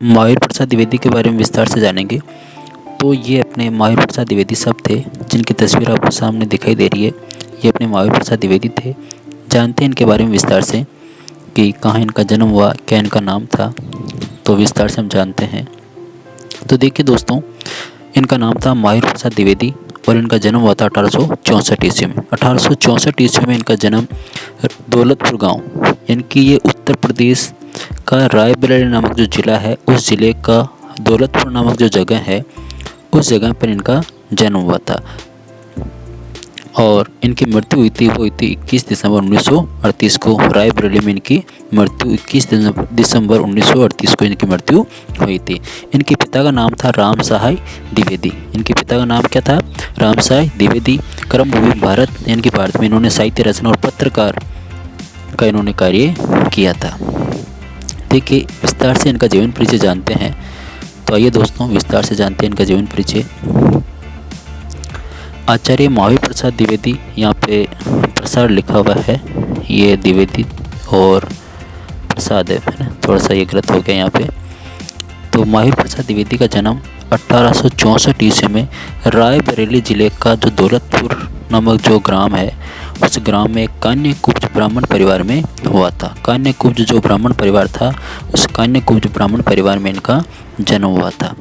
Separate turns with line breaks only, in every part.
महावीर प्रसाद द्विवेदी के बारे में विस्तार से जानेंगे। तो ये अपने महावीर प्रसाद द्विवेदी साहब थे, जिनकी तस्वीर आपको सामने दिखाई दे रही है। ये अपने महावीर प्रसाद द्विवेदी थे। जानते हैं इनके बारे में विस्तार से कि कहाँ इनका जन्म हुआ, क्या इनका नाम था, तो विस्तार से हम जानते हैं। तो देखिए दोस्तों, इनका नाम था महावीर प्रसाद द्विवेदी और इनका जन्म हुआ था 1864 ईस्वी में। 1864 ईस्वी में इनका जन्म दौलतपुर गाँव, यानी कि ये उत्तर प्रदेश का रायबरेली नामक जो ज़िला है, उस ज़िले का दौलतपुर नामक जो जगह है, उस जगह पर इनका जन्म हुआ था। और इनकी मृत्यु हुई थी, वो हुई थी 21 दिसंबर 1938 को। रायबरेली में इनकी मृत्यु 21 दिसंबर 1938 को इनकी मृत्यु हुई थी। इनके पिता का नाम था राम सहाय द्विवेदी। इनके पिता का नाम क्या था? राम सहाय द्विवेदी। कर्मभूमि भारत, यानी कि भारत में इन्होंने साहित्य रचना और पत्रकार का इन्होंने कार्य किया था। देखिए, विस्तार से इनका जीवन परिचय जानते हैं। तो आइए दोस्तों, विस्तार से जानते हैं इनका जीवन परिचय। आचार्य महावीर प्रसाद द्विवेदी, यहाँ पे प्रसाद लिखा हुआ है, ये द्विवेदी और प्रसाद है ना, थोड़ा सा ये गलत हो गया यहाँ पे। तो महावीर प्रसाद द्विवेदी का जन्म 1864 ईस्वी में रायबरेली जिले का जो दौलतपुर नामक जो ग्राम है, उस ग्राम में कान्यकुब्ज ब्राह्मण परिवार में हुआ था। कान्यकुब्ज जो ब्राह्मण परिवार था, उस कान्यकुब्ज ब्राह्मण परिवार में इनका जन्म हुआ था।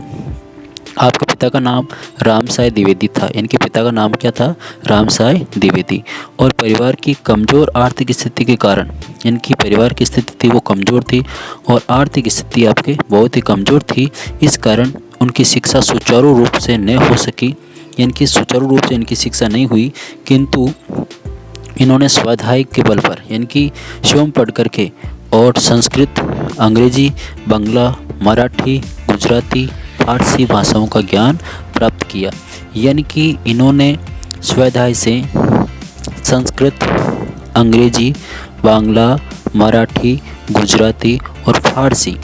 आपके पिता का नाम राम सहाय द्विवेदी था। इनके पिता का नाम क्या था? राम सहाय द्विवेदी। और परिवार की कमज़ोर आर्थिक स्थिति के कारण, इनकी परिवार की स्थिति थी वो कमज़ोर थी और आर्थिक स्थिति आपके बहुत ही कमज़ोर थी। इस कारण उनकी शिक्षा सुचारू रूप से न हो सकी, यानी कि सुचारू रूप से इनकी शिक्षा नहीं हुई। किंतु इन्होंने स्वाध्याय के बल पर, यानी कि स्वयं पढ़ करके और संस्कृत, अंग्रेजी, बांग्ला, मराठी, गुजराती, फारसी भाषाओं का ज्ञान प्राप्त किया। यानी कि इन्होंने स्वाध्याय से संस्कृत, अंग्रेजी, बांग्ला, मराठी, गुजराती और फारसी,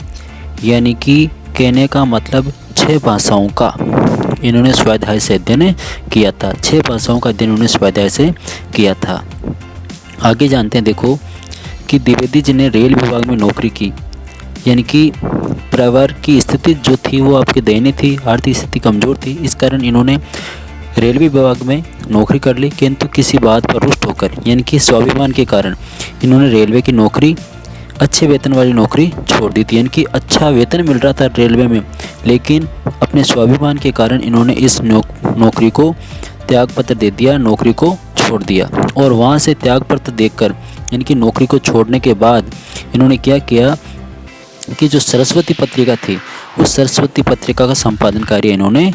यानी कि कहने का मतलब 6 भाषाओं का इन्होंने स्वाध्याय से अध्ययन किया था। 6 भाषाओं का अध्ययन उन्होंने स्वाध्याय से किया था। आगे जानते हैं देखो कि द्विवेदी जी ने रेल विभाग में नौकरी की, यानी कि परिवार की स्थिति जो थी वो आपकी दयनीय थी, आर्थिक स्थिति कमज़ोर थी। इस कारण इन्होंने रेलवे विभाग में नौकरी कर ली, किंतु किसी बात पर रुष्ट होकर, यानी कि स्वाभिमान के कारण इन्होंने रेलवे की नौकरी, अच्छे वेतन वाली नौकरी छोड़ दी थी। यानी कि अच्छा वेतन मिल रहा था रेलवे में, लेकिन अपने स्वाभिमान के कारण इन्होंने इस नौकरी को त्यागपत्र दे दिया, नौकरी को छोड़ दिया। और वहाँ से त्यागपत्र देकर, यानी कि नौकरी को छोड़ने के बाद इन्होंने क्या किया कि जो सरस्वती पत्रिका थी, उस सरस्वती पत्रिका का संपादन कार्य इन्होंने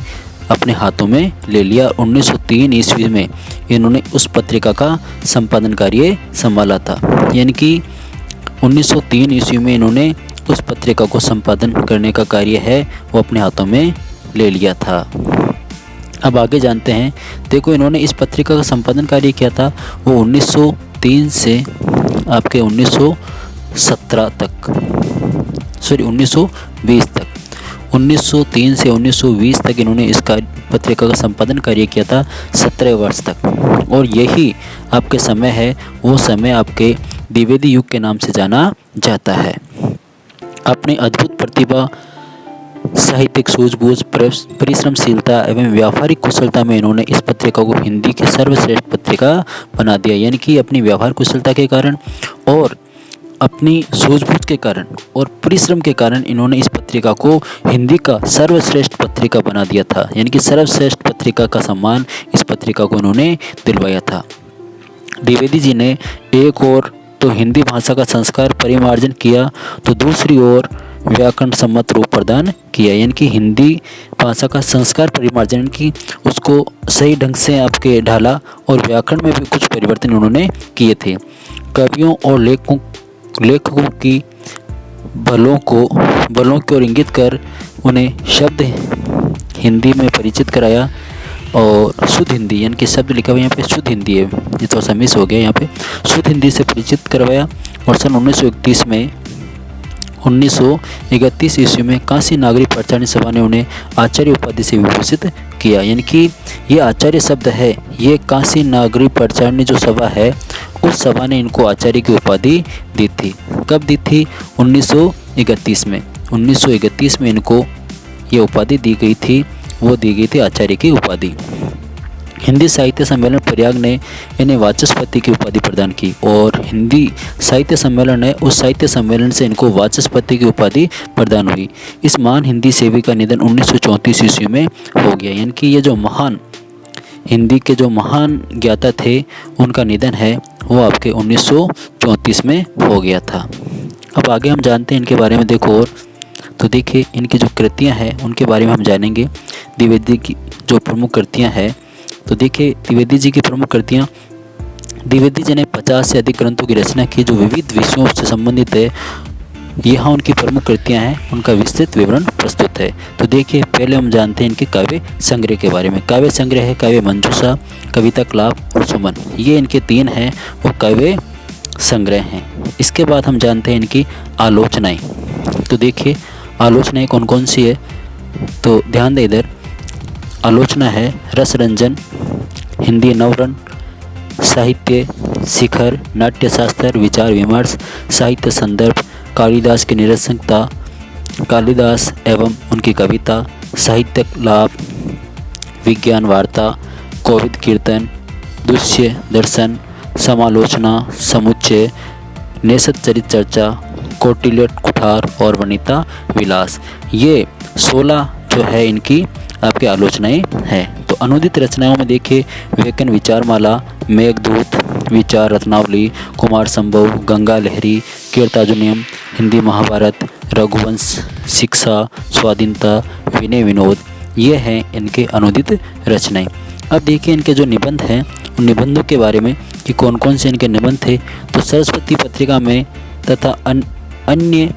अपने हाथों में ले लिया। 1903 ईस्वी में इन्होंने उस पत्रिका का संपादन कार्य संभाला था। यानी कि 1903 ईस्वी में इन्होंने उस पत्रिका को संपादन करने का कार्य है वो अपने हाथों में ले लिया था। अब आगे जानते हैं। देखो, इन्होंने इस पत्रिका का संपादन कार्य किया था वो 1903 से आपके 1917 तक, 1920 तक, 1903 से 1920 तक इन्होंने इस पत्रिका का संपादन कार्य किया था, 17 वर्ष तक। और यही आपके समय है, वो समय आपके द्विवेदी युग के नाम से जाना जाता है। अपनी अद्भुत प्रतिभा, साहित्यिक सूझबूझ, परिश्रमशीलता एवं व्यावहारिक कुशलता में इन्होंने इस पत्रिका को हिंदी की सर्वश्रेष्ठ पत्रिका बना दिया। यानी कि अपनी व्यवहार कुशलता के कारण और अपनी सूझबूझ के कारण और परिश्रम के कारण इन्होंने इस पत्रिका को हिंदी का सर्वश्रेष्ठ पत्रिका बना दिया था। यानी कि सर्वश्रेष्ठ पत्रिका का सम्मान इस पत्रिका को इन्होंने दिलवाया था। द्विवेदी जी ने एक ओर तो हिंदी भाषा का संस्कार परिमार्जन किया, तो दूसरी ओर व्याकरण सम्मत रूप प्रदान किया। यानी कि हिंदी भाषा का संस्कार परिमार्जन की, उसको सही ढंग से आपके ढाला और व्याकरण में भी कुछ परिवर्तन उन्होंने किए थे। कवियों और लेखकों की बलों की ओर इंगित कर उन्हें शब्द हिंदी में परिचित कराया और शुद्ध हिंदी, यानी कि शब्द लिखा हुआ यहाँ पे शुद्ध हिंदी है, ये तो मिस हो गया, यहाँ पे शुद्ध हिंदी से परिचित करवाया। और सन 1931 ईस्वी में काशी नागरिक प्रचारणी सभा ने उन्हें आचार्य उपाधि से विभूषित किया। यानी कि ये आचार्य शब्द है, ये काशी नागरिक प्रचारणी जो सभा है, उस सभा ने इनको आचार्य की उपाधि दी थी। कब दी थी? 1931 में। 1931 में इनको ये उपाधि दी गई थी, वो दी गई थी आचार्य की उपाधि। हिंदी साहित्य सम्मेलन प्रयाग ने इन्हें वाचस्पति की उपाधि प्रदान की और हिंदी साहित्य सम्मेलन है उस साहित्य सम्मेलन से इनको वाचस्पति की उपाधि प्रदान हुई। इस महान हिंदी सेवी का निधन 1934 ईस्वी में हो गया। यानी कि ये जो महान हिंदी के जो महान ज्ञाता थे उनका निधन है वो आपके 1934 में हो गया था। अब आगे हम जानते हैं इनके बारे में। देखो और तो देखिए इनकी जो कृतियाँ हैं उनके बारे में हम जानेंगे। द्विवेदी की जो प्रमुख कृतियाँ हैं, तो देखिए द्विवेदी जी की प्रमुख कृतियाँ, द्विवेदी जी ने 50 से अधिक ग्रंथों की रचना की जो विविध विषयों से संबंधित है। यहाँ उनकी प्रमुख कृतियाँ हैं, उनका विस्तृत विवरण प्रस्तुत है। तो देखिए पहले हम जानते हैं इनके काव्य संग्रह के बारे में। काव्य संग्रह है काव्य मंजूषा, कविता कलाप और सुमन, ये इनके 3 हैं वो काव्य संग्रह हैं। इसके बाद हम जानते हैं इनकी आलोचनाएँ। तो देखिए आलोचनाएँ कौन कौन सी है, तो ध्यान दें इधर। आलोचना है रस रंजन, हिंदी नवरन, साहित्य शिखर, नाट्यशास्त्र, विचार विमर्श, साहित्य संदर्भ, कालिदास की निरंसकता, कालिदास एवं उनकी कविता, साहित्य लाभ, विज्ञान वार्ता, कोविद कीर्तन, दृश्य दर्शन, समालोचना, समुच्चय, नेसत चरित चर्चा, कौटिल्य कुठार और वनिता विलास, ये 16 जो है इनकी आपकी आलोचनाएं हैं। तो अनुदित रचनाओं में देखिए विवेकन विचारमाला, मेघदूत, विचार रत्नावली, कुमार संभव, गंगा लहरी, कीर्तार्जुनियम, हिंदी महाभारत, रघुवंश, शिक्षा, स्वाधीनता, विनय विनोद, ये हैं इनके अनुदित रचनाएं। अब देखिए इनके जो निबंध हैं उन निबंधों के बारे में कि कौन कौन से इनके निबंध थे। तो सरस्वती पत्रिका में तथा अन्य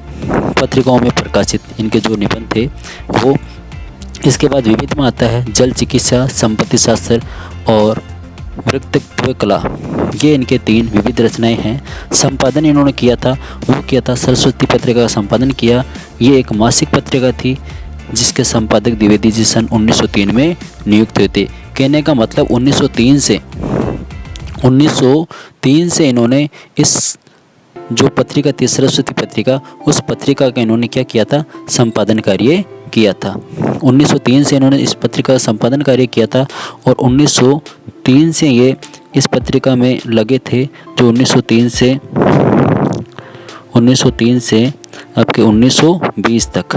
पत्रिकाओं में प्रकाशित इनके जो निबंध थे वो। इसके बाद विविध में आता है जल चिकित्सा, संपत्ति शास्त्र और वक्तृत्व कला, ये इनके 3 विविध रचनाएं हैं। संपादन इन्होंने किया था वो किया था सरस्वती पत्रिका का संपादन किया। ये एक मासिक पत्रिका थी जिसके संपादक द्विवेदी जी सन 1903 में नियुक्त हुए थे। कहने का मतलब 1903 से इन्होंने इस जो पत्रिका थी सरस्वती पत्रिका, उस पत्रिका का इन्होंने क्या किया था, संपादन कार्य किया था। 1903 से इन्होंने इस पत्रिका का संपादन कार्य किया था और 1903 से ये इस पत्रिका में लगे थे। जो 1903 से आपके 1920 तक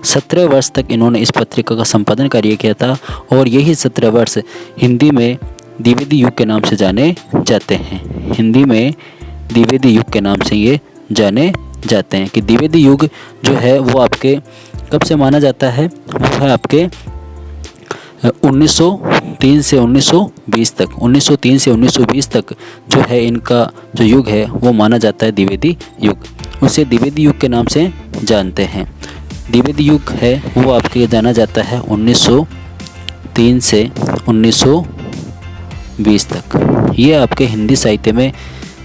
17 वर्ष तक इन्होंने इस पत्रिका का संपादन कार्य किया था और यही 17 वर्ष हिंदी में द्विवेदी युग के नाम से जाने जाते हैं। हिंदी में द्विवेदी युग के नाम से ये जाने जाते हैं कि द्विवेदी युग जो है वो आपके कब से माना जाता है, वो है आपके 1903 से 1920 तक। 1903 से 1920 तक जो है इनका जो युग है वो माना जाता है द्विवेदी युग। उसे द्विवेदी युग के नाम से जानते हैं। द्विवेदी युग है वो आपके जाना जाता है 1903 से 1920 तक। ये आपके हिंदी साहित्य में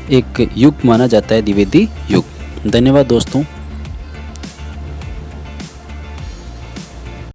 एक युग माना जाता है द्विवेदी युग। धन्यवाद दोस्तों।